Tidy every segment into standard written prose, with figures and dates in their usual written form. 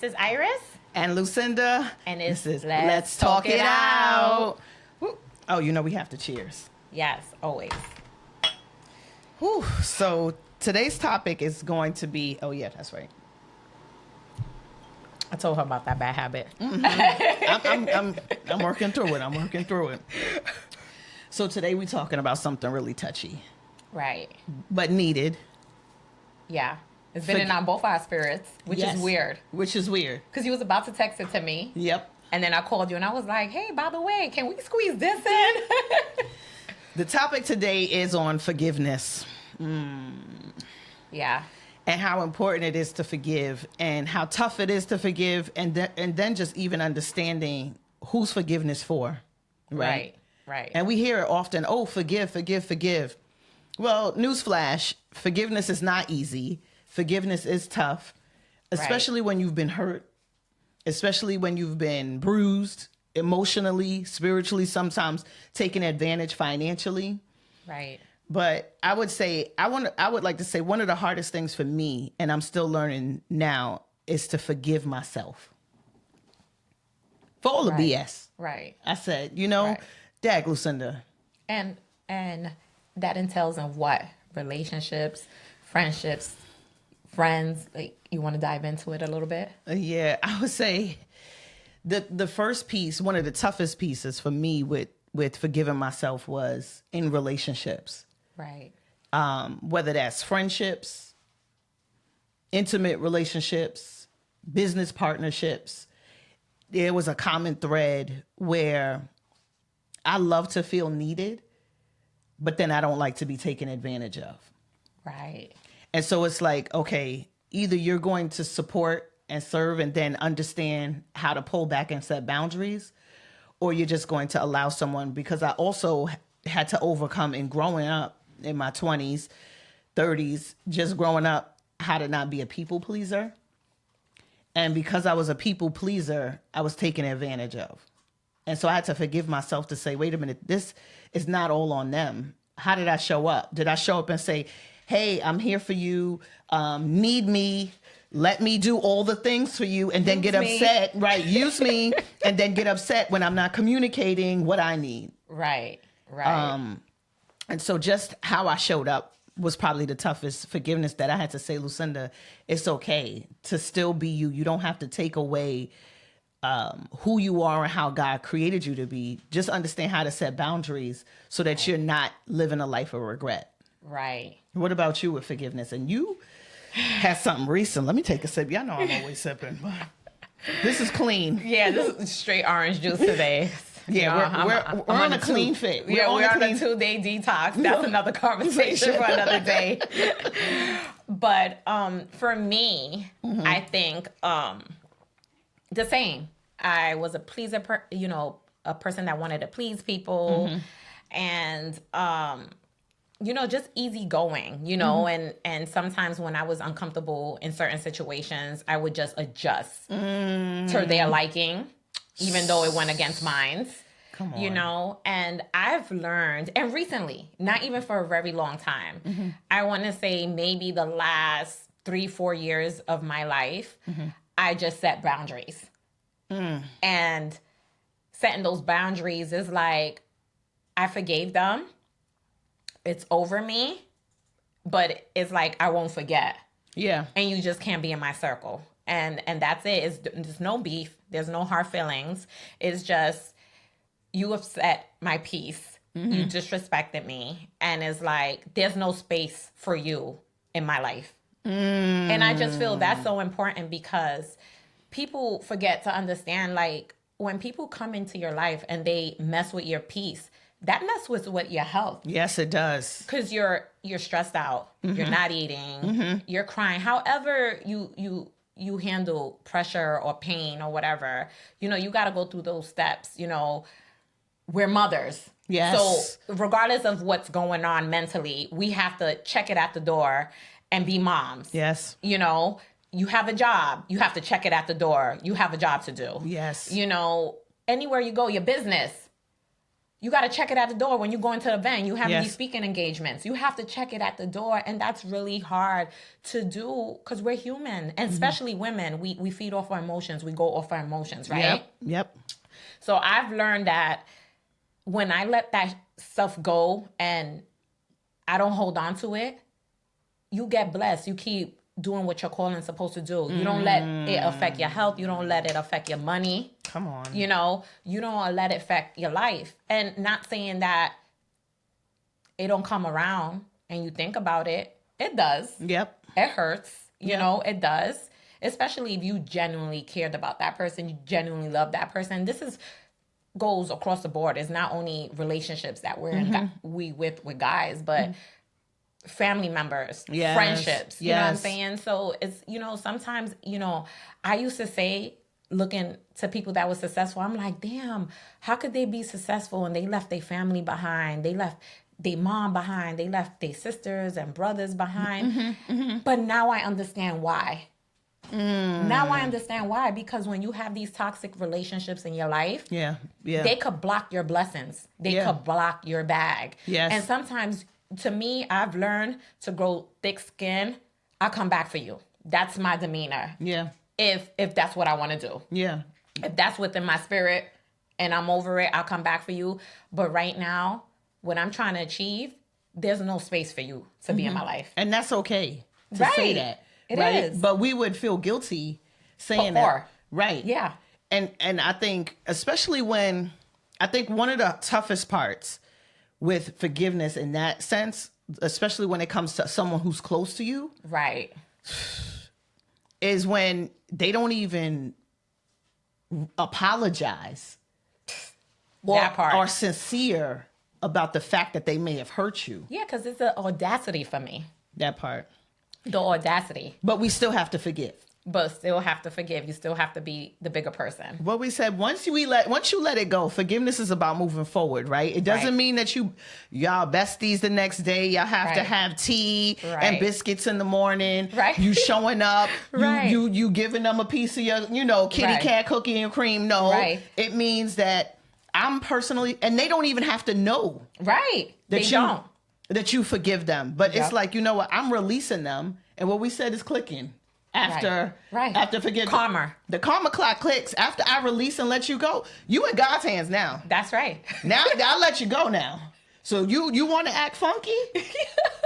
this is Iris. And Lucinda. And this is Let's Talk It Out. Woo. Oh, you know we have to cheers. Yes, always. Whew. So today's topic is going to be, oh yeah, that's right. I told her about that bad habit. I'm working through it. So today we're talking about something really touchy. Right. But needed. Yeah. It's been in on both our spirits, which is weird. Which is weird. Because you was about to text it to me. Yep. And then I called you and I was like, hey, by the way, can we squeeze this in? The topic today is on forgiveness. Yeah. And how important it is to forgive and how tough it is to forgive. And then just even understanding who's forgiveness for. Right. And we hear it often, oh, forgive. Well, newsflash, forgiveness is not easy. Forgiveness is tough, especially when you've been hurt, especially when you've been bruised emotionally, spiritually, sometimes taken advantage financially. Right. But I would say, I would like to say one of the hardest things for me, and I'm still learning now, is to forgive myself for all the BS. Right. I said, Dag, Lucinda. And that entails in what? Relationships, friendships, friends. Like, you want to dive into it a little bit? Yeah, I would say the first piece, one of the toughest pieces for me with forgiving myself was in relationships. Right. Whether that's friendships, intimate relationships, business partnerships. There was a common thread where I love to feel needed, but then I don't like to be taken advantage of. Right. And so it's like, okay, either you're going to support and serve and then understand how to pull back and set boundaries, or you're just going to allow someone, because I also had to overcome in growing up in my 20s, 30s, just growing up, how to not be a people pleaser. And because I was a people pleaser, I was taken advantage of. And so I had to forgive myself to say, wait a minute, this is not all on them. How did I show up? Did I show up and say, hey, I'm here for you, need me, let me do all the things for you, and then get upset, right? Use me, and then get upset when I'm not communicating what I need. Right. And so just how I showed up was probably the toughest forgiveness that I had to say, Lucinda, it's okay to still be you. You don't have to take away who you are and how God created you to be. Just understand how to set boundaries so that you're not living a life of regret. Right. What about you with forgiveness? And you had something recent. Let me take a sip. Y'all know I'm always sipping, but this is clean. Yeah, this is straight orange juice today. Yeah, we're on a clean fit. We're on a 2-day detox. That's another conversation for another day. But for me, I think the same. I was a pleaser, a person that wanted to please people, and just easygoing, and sometimes when I was uncomfortable in certain situations, I would just adjust to their liking, even though it went against mine. Come on. And I've learned, and recently, not even for a very long time, I want to say maybe the last 3-4 years of my life, I just set boundaries. And setting those boundaries is like, I forgave them. It's over me, but it's like, I won't forget. Yeah. And you just can't be in my circle. And that's it. There's no beef. There's no hard feelings. It's just, you upset my peace. You disrespected me. And it's like, there's no space for you in my life. And I just feel that's so important, because people forget to understand, like, when people come into your life and they mess with your peace, that messes with your health. Yes, it does. Because you're stressed out. You're not eating. You're crying. However you handle pressure or pain or whatever, you got to go through those steps. We're mothers. Yes. So regardless of what's going on mentally, we have to check it at the door and be moms. Yes. You have a job. You have to check it at the door. You have a job to do. Yes. Anywhere you go, your business, You got to check it at the door when you go into an event. You have Yes. these speaking engagements. You have to check it at the door. And that's really hard to do because we're human. And especially women, we feed off our emotions. We go off our emotions, right? Yep. So I've learned that when I let that stuff go and I don't hold on to it, you get blessed. You keep doing what you're calling supposed to do. You don't let it affect your health. You don't let it affect your money. Come on. You know, you don't let it affect your life. And not saying that it don't come around and you think about it. It does. Yep. It hurts. You know, it does. Especially if you genuinely cared about that person. You genuinely love that person. This goes across the board. It's not only relationships that we're in, with guys, but family members, Yes. friendships, you know what I'm Yes. saying? So it's, you know, sometimes, you know, I used to say, looking to people that were successful, I'm like, damn, how could they be successful and they left their family behind? They left their mom behind. They left their sisters and brothers behind. But now I understand why. Now I understand why. Because when you have these toxic relationships in your life, they could block your blessings. They could block your bag. Yes. And sometimes, to me, I've learned to grow thick skin. I'll come back for you. That's my demeanor. Yeah. If that's what I want to do. Yeah. If that's within my spirit and I'm over it, I'll come back for you. But right now, what I'm trying to achieve, there's no space for you to be in my life. And that's okay to say that. It right? is. But we would feel guilty saying Before. that. Right. Yeah. And I think, especially when, I think one of the toughest parts with forgiveness in that sense, especially when it comes to someone who's close to you, Right. is when they don't even apologize or That part. are sincere about the fact that they may have hurt you. Yeah, because it's the audacity for me. That part. The audacity. But we still have to forgive. But still have to forgive. You still have to be the bigger person. What we said, once you let it go, forgiveness is about moving forward, right? It doesn't Right. mean that y'all besties the next day. Y'all have to Right. have tea and Right. biscuits in the morning. Right. You showing up. Right. You giving them a piece of your, kitty Right. cat cookie and cream. No. Right. It means that I'm personally, and they don't even have to know Right. that They don't. that you forgive them. But it's Yep. like, you know what? I'm releasing them. And what we said is clicking. After forgiveness. Karma. The karma clock clicks. After I release and let you go, you in God's hands now. That's right. Now I'll let you go now. So you want to act funky?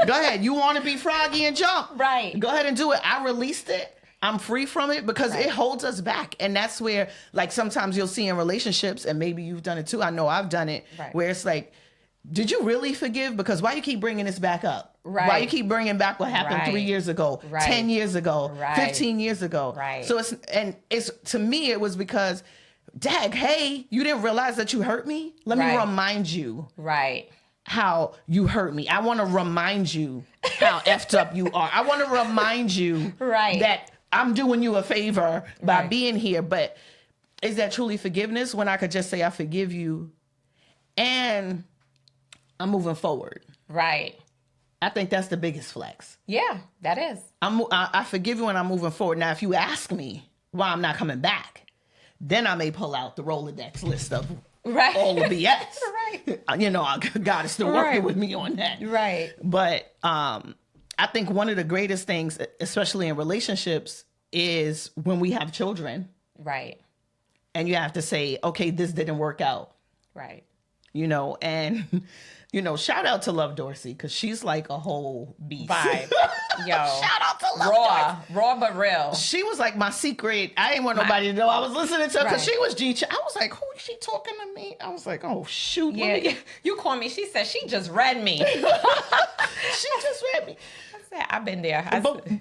Go ahead. You want to be froggy and jump? Right. Go ahead and do it. I released it. I'm free from it because it holds us back. And that's where, like, sometimes you'll see in relationships, and maybe you've done it too. I know I've done it, where it's like, did you really forgive? Because why you keep bringing this back up? Right. Why you keep bringing back what happened Right. 3 years ago, Right. 10 years ago, Right. 15 years ago? Right. So it's to me, it was because, dag, hey, you didn't realize that you hurt me? Let me Right. remind you Right. how you hurt me. I want to remind you how effed up you are. I want to remind you Right. that I'm doing you a favor by Right. being here. But is that truly forgiveness when I could just say I forgive you and I'm moving forward? Right. I think that's the biggest flex. Yeah, that is. I forgive you and I'm moving forward. Now, if you ask me why I'm not coming back, then I may pull out the Rolodex list of Right. all the BS. Right. God is still working Right. with me on that. Right. But I think one of the greatest things, especially in relationships, is when we have children Right. and you have to say, okay, this didn't work out, Right. and, shout out to Love Dorsey, because she's like a whole beast. Vibe. Yo. Shout out to Love Dorsey. Raw but real. She was like my secret. I didn't want nobody to know I was listening to her because Right. she was G. I was like, who is she talking to me? I was like, oh, shoot. Yeah, you called me. She said she just read me. She just read me. I said, I've been there.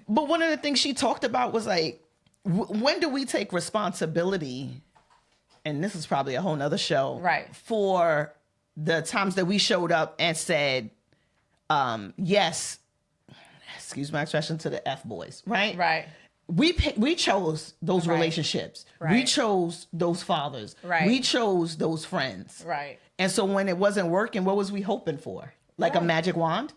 But one of the things she talked about was like, when do we take responsibility? And this is probably a whole nother show. Right. For the times that we showed up and said, yes, excuse my expression, to the F boys, right? Right. We chose those Right. relationships. We Right. chose those fathers. Right. We chose those friends. Right. And so when it wasn't working, what was we hoping for? Like a Right. magic wand?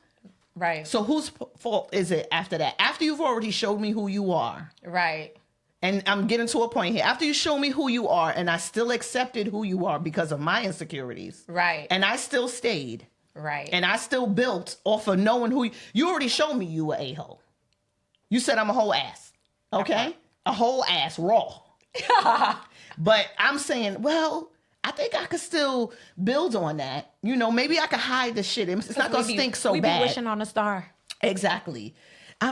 Right. So whose fault is it after that? After you've already showed me who you are, Right. And I'm getting to a point here. After you show me who you are, and I still accepted who you are because of my insecurities. Right. And I still stayed. Right. And I still built off of knowing who you already showed me you were a-hole. You said I'm a whole ass. Okay? A whole ass raw. But I'm saying, well, I think I could still build on that. You know, maybe I could hide the shit. It's not going to stink so we bad. be wishing on a star. Exactly.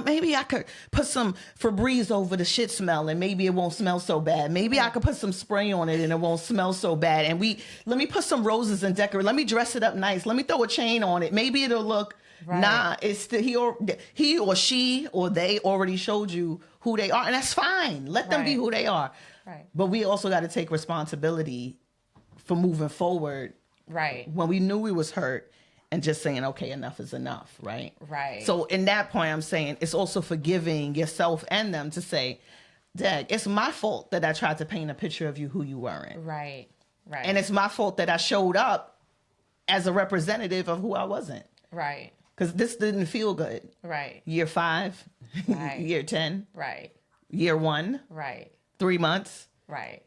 Maybe I could put some Febreze over the shit smell and maybe it won't smell so bad. Maybe I could put some spray on it and it won't smell so bad. And let me put some roses and decorate. Let me dress it up nice. Let me throw a chain on it. Maybe it'll look, nah, it's he or she or they already showed you who they are. And that's fine. Let them be who they are. Right. But we also got to take responsibility for moving forward. Right. When we knew we was hurt. And just saying, okay, enough is enough, right? Right. So in that point, I'm saying it's also forgiving yourself and them to say, Dag, it's my fault that I tried to paint a picture of you who you weren't. Right. Right. And it's my fault that I showed up as a representative of who I wasn't. Right. Because this didn't feel good. Right. Year 5, Right. year 10, Right. year 1, Right. 3 months. Right.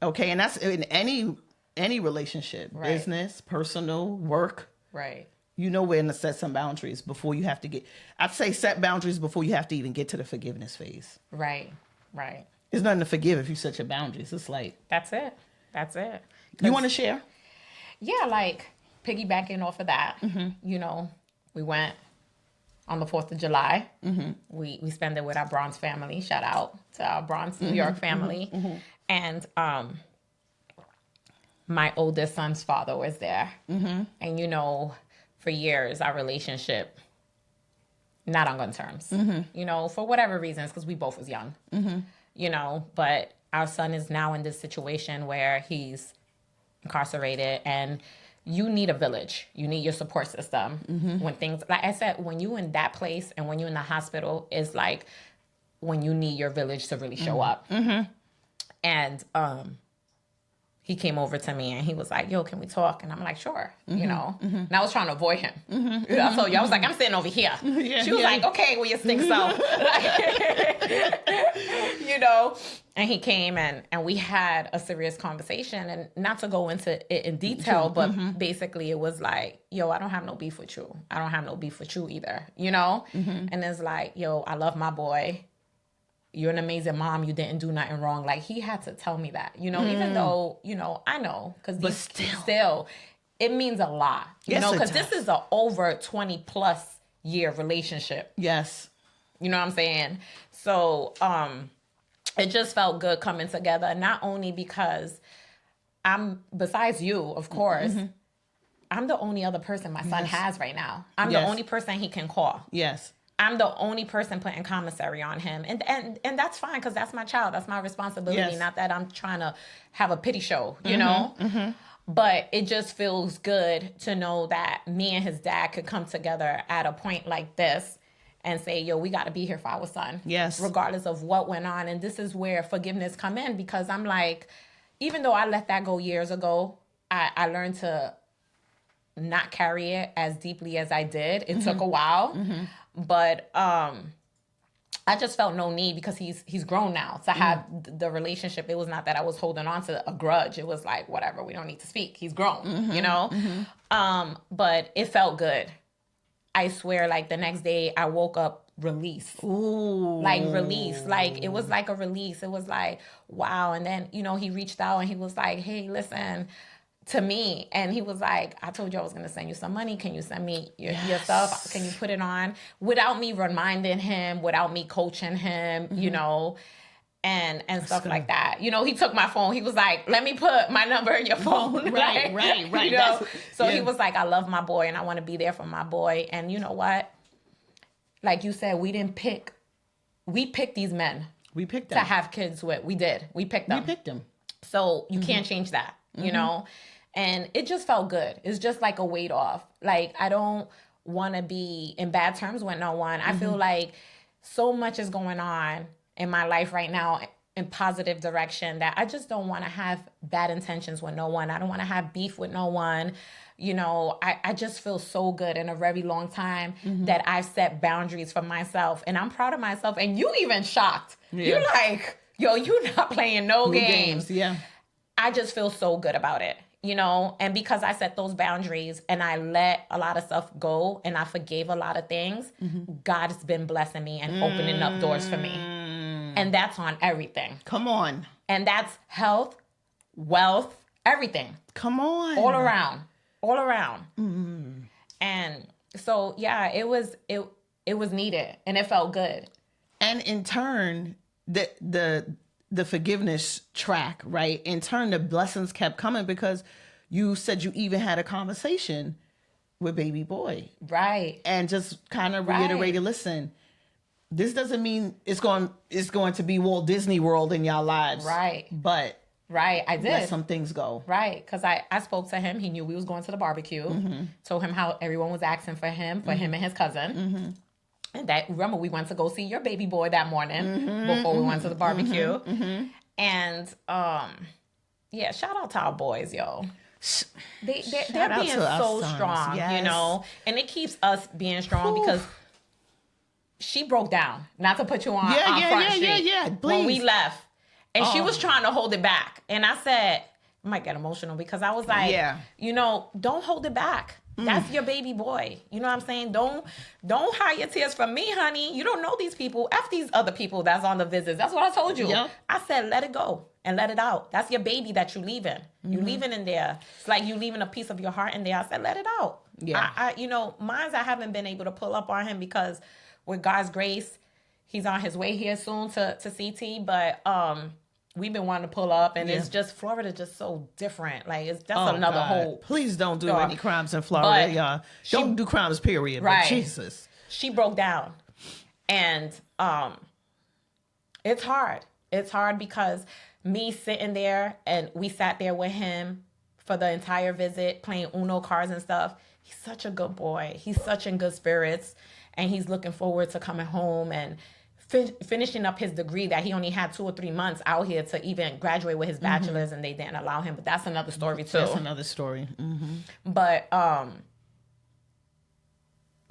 Okay, and that's in any relationship, business, personal, work. Right. You know when to set some boundaries before you have to get... I'd say set boundaries before you have to even get to the forgiveness phase. Right. Right. There's nothing to forgive if you set your boundaries. It's like... That's it. That's it. You want to share? Yeah, like piggybacking off of that, you know, we went on the 4th of July. We spent it with our Bronx family. Shout out to our Bronx, New York family. And my oldest son's father was there. And, you know, for years, our relationship, not on good terms. You know, for whatever reasons, because we both was young. You know, but our son is now in this situation where he's incarcerated and you need a village. You need your support system. When things, like I said, when you in that place and when you're in the hospital, is like when you need your village to really show up. And he came over to me and he was like, yo, can we talk? And I'm like, sure, you know. And I was trying to avoid him. I told you, I was like, I'm sitting over here. She was like, okay, well, you stink self. You know. And he came and we had a serious conversation. And not to go into it in detail, but basically it was like, yo, I don't have no beef with you. I don't have no beef with you either, you know. And it's like, yo, I love my boy. You're an amazing mom. You didn't do nothing wrong. Like, he had to tell me that, you know, even though, you know, I know. Because still, it means a lot, you know, because this is a over 20 plus year relationship. Yes. You know what I'm saying? So, it just felt good coming together, not only because besides you, of course, I'm the only other person my son has right now. I'm the only person he can call. Yes. I'm the only person putting commissary on him. And that's fine, because that's my child. That's my responsibility. Yes. Not that I'm trying to have a pity show, you know? But it just feels good to know that me and his dad could come together at a point like this and say, yo, we got to be here for our son. Yes. Regardless of what went on. And this is where forgiveness come in, because I'm like, even though I let that go years ago, I learned to not carry it as deeply as I did. It took a while. But I just felt no need, because he's grown now, to have the relationship. It was not that I was holding on to a grudge. It was like, whatever, we don't need to speak. He's grown, you know? But it felt good. I swear, like, the next day I woke up released. Ooh. Like, release. Like, it was like a release. It was like, wow. And then, you know, he reached out and he was like, hey, listen, to me. And he was like, I told you I was going to send you some money. Can you send me your stuff? Can you put it on? Without me reminding him, without me coaching him, you know, and stuff like that. You know, he took my phone. He was like, let me put my number in your phone. Right. You know? So he was like, I love my boy and I want to be there for my boy. And you know what? Like you said, we picked these men. We picked them to have kids with. We did. We picked them. So you can't change that, you know? And it just felt good. It's just like a weight off. Like, I don't want to be in bad terms with no one. I feel like so much is going on in my life right now in positive direction that I just don't want to have bad intentions with no one. I don't want to have beef with no one. You know, I just feel so good in a very long time that I've set boundaries for myself. And I'm proud of myself. And you even shocked. You're like, Yo, you not playing no games. Yeah. I just feel so good about it, you know? And because I set those boundaries and I let a lot of stuff go and I forgave a lot of things, God has been blessing me and opening up doors for me. And that's on everything. Come on. And that's health, wealth, everything. Come on. All around. All around. And so, yeah, it was needed and it felt good. And in turn, the forgiveness track, right? In turn, the blessings kept coming because you said you even had a conversation with baby boy. Right. And just kind of reiterated, listen, this doesn't mean it's going to be Walt Disney World in y'all lives. Right. But right, I did. let some things go. Right, because I spoke to him. He knew we was going to the barbecue. Told him how everyone was asking for him and his cousin. And that, remember, we went to go see your baby boy that morning before we went to the barbecue. And yeah, shout out to our boys, yo. They're being so strong, you know, and it keeps us being strong because she broke down. Not to put you on Front Street. Please. When we left, and she was trying to hold it back, and I said, I might get emotional because I was like, you know, don't hold it back. That's your baby boy. You know what I'm saying? Don't hide your tears from me, honey. You don't know these people. F these other people that's on the visits. That's what I told you. Yep. I said, let it go and let it out. That's your baby that you leaving. You leaving in there. It's like you leaving a piece of your heart in there. I said, let it out. Yeah. I you know, mine's I haven't been able to pull up on him because with God's grace, he's on his way here soon to CT. But we've been wanting to pull up, and it's just Florida, just so different. Like that's another whole. Please don't do any crimes in Florida, y'all. Don't do crimes, period. Right? But Jesus, she broke down, and it's hard. It's hard because me sitting there, and we sat there with him for the entire visit, playing Uno cards and stuff. He's such a good boy. He's such in good spirits, and he's looking forward to coming home and finishing up his degree that he only had 2 or 3 months out here to even graduate with his bachelor's, and they didn't allow him. But that's another story too. That's another story. But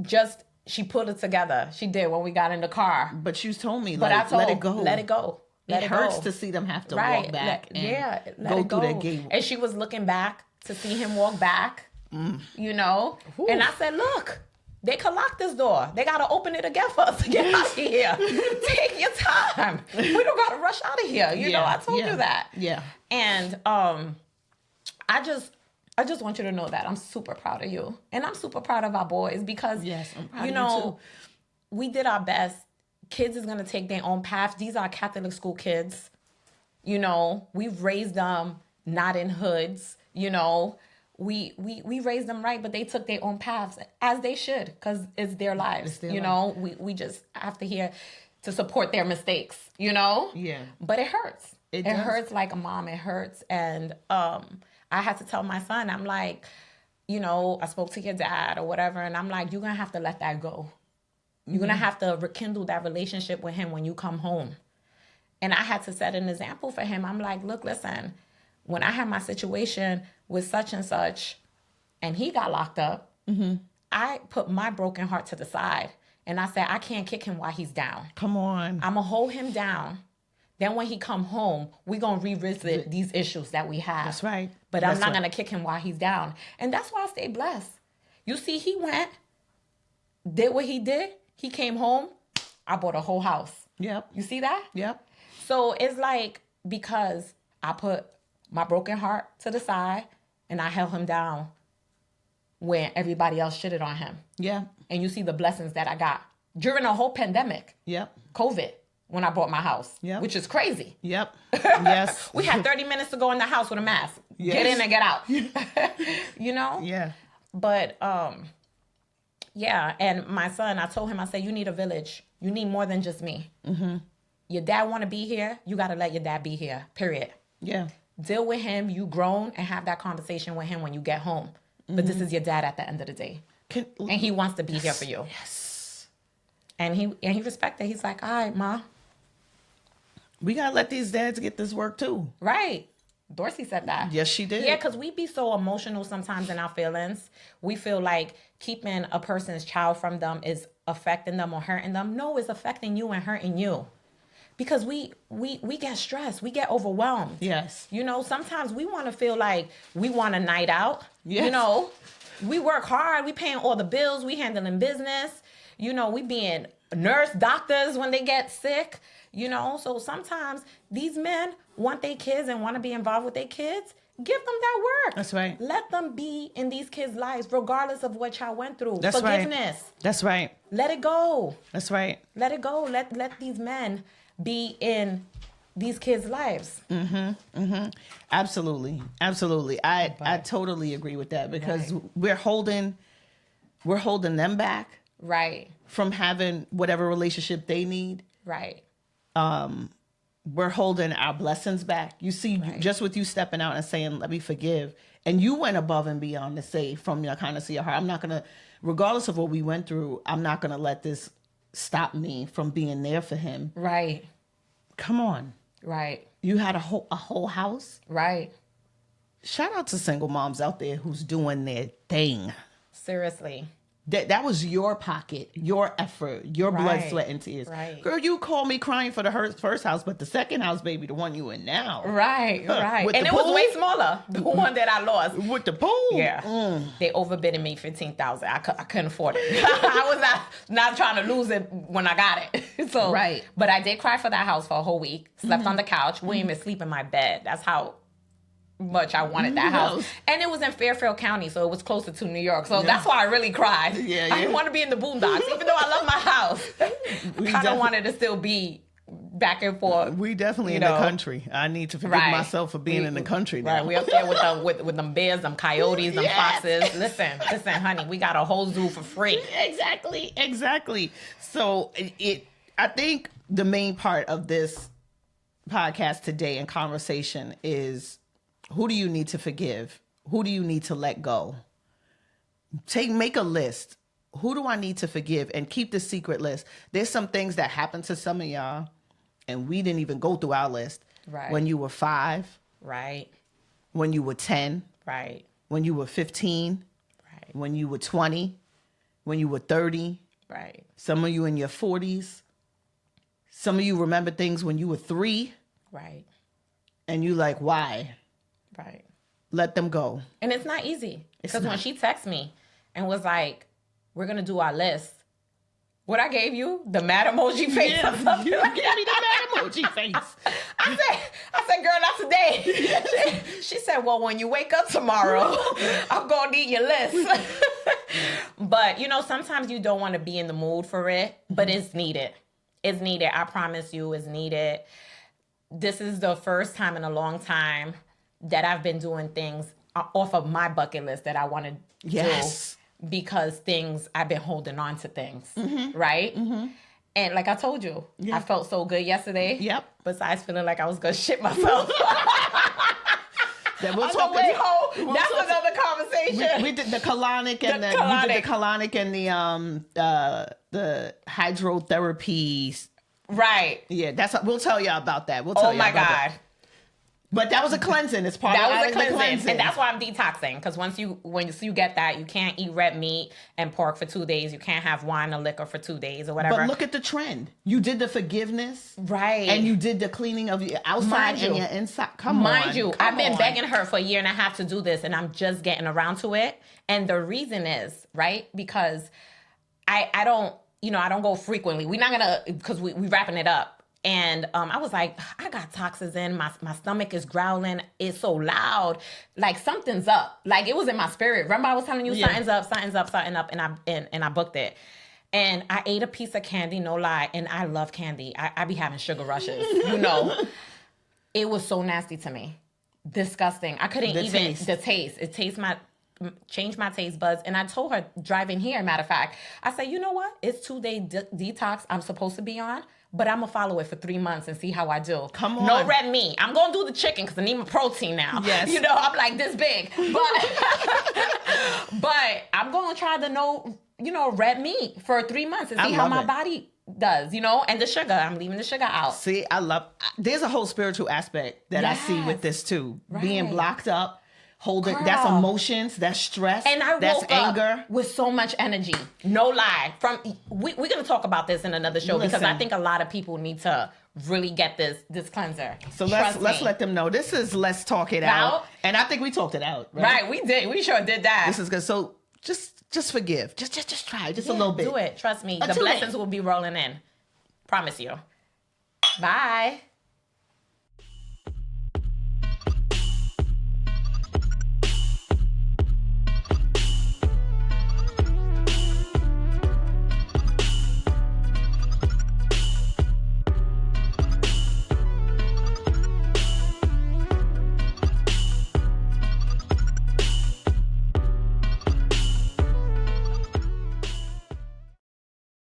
just she put it together. She did when we got in the car. But you told me, but like, I told, let it go. Let it go. It hurts to see them have to walk back and go through that gate. And she was looking back to see him walk back, you know. Ooh. And I said, look, they could lock this door. They got to open it again for us to get out of here. Take your time. We don't got to rush out of here. You know, I told you that. Yeah. And I just want you to know that I'm super proud of you. And I'm super proud of our boys because, I'm proud you know, we did our best. Kids is going to take their own path. These are Catholic school kids. You know, we've raised them not in hoods, you know. We raised them right, but they took their own paths, as they should, because it's their lives. You know, we just have to support their mistakes, you know? Yeah. But it hurts. It hurts like a mom. It hurts. And I had to tell my son, I'm like, you know, I spoke to your dad or whatever, and I'm like, you're going to have to let that go. You're going to have to rekindle that relationship with him when you come home. And I had to set an example for him. I'm like, look, listen, when I had my situation with such and such, and he got locked up, I put my broken heart to the side. And I said, I can't kick him while he's down. Come on. I'm going to hold him down. Then when he come home, we're going to revisit these issues that we have. That's right. But I'm not going to kick him while he's down. And that's why I stay blessed. You see, he went, did what he did. He came home. I bought a whole house. Yep. You see that? Yep. So it's like, because I put my broken heart to the side and I held him down when everybody else shitted on him. Yeah. And you see the blessings that I got during a whole pandemic. Yep. COVID, when I bought my house. Yep. Which is crazy. Yep. Yes. We had 30 minutes to go in the house with a mask. Yes. Get in and get out. You know? Yeah. But, yeah. And my son, I told him, I said, you need a village. You need more than just me. Your dad want to be here. You got to let your dad be here. Period. Yeah. Deal with him. You grown, and have that conversation with him when you get home. But this is your dad at the end of the day. And he wants to be here for you. Yes. And he respected. He's like, all right, Ma. We got to let these dads get this work too. Right. Dorsey said that. Yes, she did. Yeah, because we be so emotional sometimes in our feelings. We feel like keeping a person's child from them is affecting them or hurting them. No, it's affecting you and hurting you. because we get stressed, we get overwhelmed. Yes. You know, sometimes we want to feel like we want a night out. Yes. You know, we work hard, we paying all the bills, we handling business. You know, we being nurse, doctors when they get sick. You know, so sometimes these men want their kids and want to be involved with their kids. Give them that work. That's right. Let them be in these kids' lives, regardless of what y'all went through. That's right. Forgiveness. That's right. Let it go. That's right. Let it go. Let these men be in these kids' lives. Absolutely. Absolutely. I totally agree with that, because we're holding them back Right. from having whatever relationship they need. Right. We're holding our blessings back. You see, just with you stepping out and saying, let me forgive. And you went above and beyond to say, from your kindness of your heart, I'm not going to, regardless of what we went through, I'm not going to let this stop me from being there for him. Right. Come on. Right. You had a whole house. Right. Shout out to single moms out there who's doing their thing. Seriously. That was your pocket, your effort, your blood, Right. sweat, and tears. Right. Girl, you called me crying for the first house, but the second house, baby, the one you in now. Right. Right. With And the it was pool? way smaller. The one that I lost. With the pool. Yeah. They overbidded me $15,000. I couldn't afford it. I was not trying to lose it when I got it. So Right. But I did cry for that house for a whole week. Slept on the couch. Wouldn't even sleep in my bed. That's how much I wanted that house. And it was in Fairfield County, so it was closer to New York. So that's why I really cried. Yeah, I didn't want to be in the boondocks, even though I love my house. I kind of wanted to still be back and forth. We definitely You in know. the country. I need to forgive myself for being in the country now. Right, we up there with them bears, them coyotes, them foxes. Listen, honey, we got a whole zoo for free. Exactly. So I think the main part of this podcast today and conversation is, who do you need to forgive? Who do you need to let go? Make a list. Who do I need to forgive? And keep the secret list. There's some things that happened to some of y'all, and we didn't even go through our list. Right. When you were 5, Right, when you were 10, right, when you were 15, right, when you were 20, when you were 30. right, Some of you in your 40s. Some of you remember things when you were 3, right, and you like, why? right. Let them go. And it's not easy. It's Because when not. she texted me and was like, we're going to do our list, what I gave you, the mad emoji face. Yeah, you gave me the mad emoji face. I said, girl, not today. She said, well, when you wake up tomorrow, I'm going to need your list. But, you know, sometimes you don't want to be in the mood for it, but it's needed. It's needed. I promise you, it's needed. This is the first time in a long time that I've been doing things off of my bucket list that I want to Yes. do, because I've been holding on to things, right? And like I told you, I felt so good yesterday. Yep. Besides feeling like I was going to shit myself. That we'll On talk the way home, we'll that's talk- another conversation. We did the colonic and you did the colonic and the hydrotherapy. Right. Yeah, we'll tell y'all about that. We'll Oh tell y'all my about God. that. But that was a cleansing. It's part That of was a the cleansing. And that's why I'm detoxing. Because once you get that, you can't eat red meat and pork for 2 days. You can't have wine or liquor for 2 days or whatever. But look at the trend. You did the forgiveness. Right. And you did the cleaning of your outside and your inside. Mind you, I've been begging. begging her for a year and a half to do this, and I'm just getting around to it. And the reason is, right, because I don't go frequently. We're not gonna, because we wrapping it up. And I was like, I got toxins in, my stomach is growling, it's so loud, like something's up. Like it was in my spirit. Remember I was telling you something's up, and I booked it. And I ate a piece of candy, no lie, and I love candy. I be having sugar rushes, you know. It was so nasty to me. Disgusting. I couldn't The even, taste. the taste. It changed my taste buds. And I told her driving here, matter of fact, I said, you know what? It's 2-day detox I'm supposed to be on, but I'm going to follow it for 3 months and see how I do. Come on. No red meat. I'm going to do the chicken because I need my protein now. Yes. You know, I'm like this big. But I'm going to try the red meat for 3 months and I see how love my it. body does, and the sugar. I'm leaving the sugar out. See, there's a whole spiritual aspect that I see with this too. Being Right. blocked up, holding. That's emotions. That's stress. And I that's woke anger. up with so much energy. No lie. We're gonna talk about this in another show because I think a lot of people need to really get this cleanser. So let's let them know. This is Let's Talk It Out. And I think we talked it out. Right, we did. We sure did that. This is good. So just forgive. Just try. Just a little bit. Do it. Trust me. The blessings will be rolling in. Promise you. Bye.